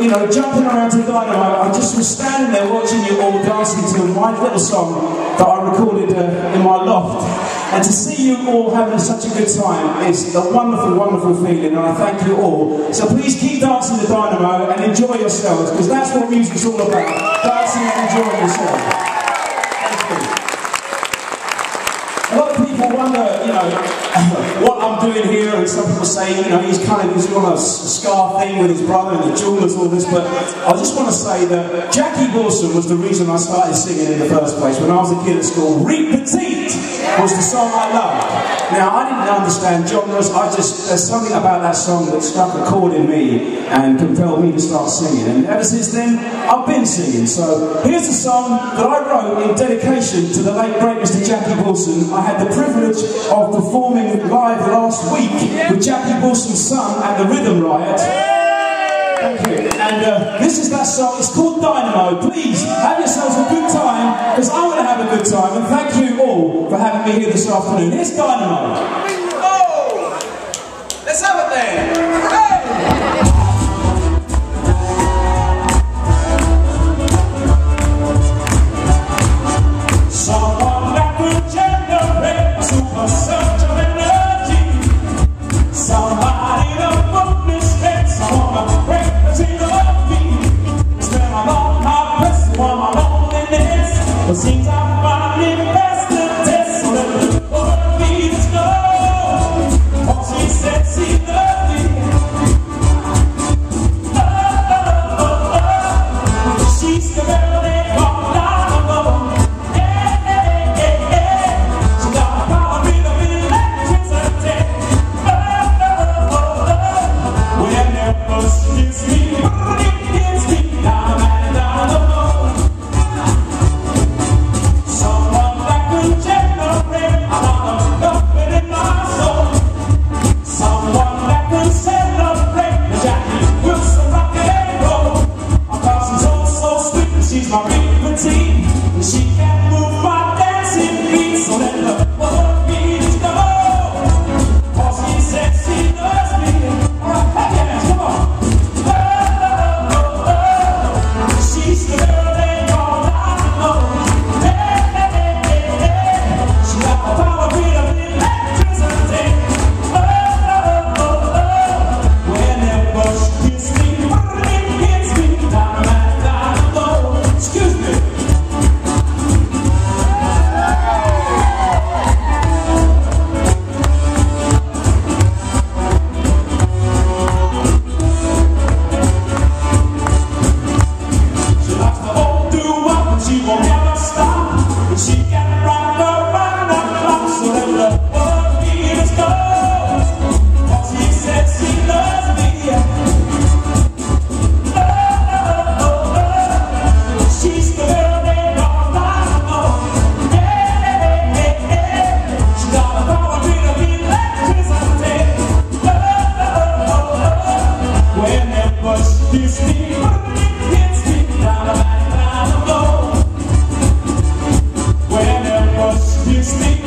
you know, jumping around to Dynamo, I just was standing there watching you all dancing to my little song that I recorded in my loft. And to see you all having such a good time is a wonderful, wonderful feeling, and I thank you all. So please keep dancing to Dynamo and enjoy yourselves, because that's what music's all about, dancing and enjoying yourself. Thank you. A lot of people wonder, you know, what I'm doing here, and some people say, you know, he's on a scar thing with his brother and the jewelers, all this, but I just want to say that Jackie Wilson was the reason I started singing in the first place. When I was a kid at school, Repeat was the song I loved. Now, I didn't understand genres, there's something about that song that struck a chord in me and compelled me to start singing, and ever since then, I've been singing. So, here's a song that I wrote in dedication to the late great Mr. Jackie Wilson. I had the privilege of performing live last week with Jackie Wilson's son at the Rhythm Riot. Thank you. And this is that song. It's called Dynamo. Please have yourselves a good time, because I'm going to have a good time. And thank you all for having me here this afternoon. Here's Dynamo. Oh! Let's have it then. Hey! Someone that could generate a super surge of energy. Somebody to put this head, someone to break the seal of feet. Spend my long hard press for my loneliness, but seems I finally passed the test. So let the world be this know. Oh, she said she loved me. Oh, oh, oh, oh. She's the girl they call Dynamo. Whenever you speak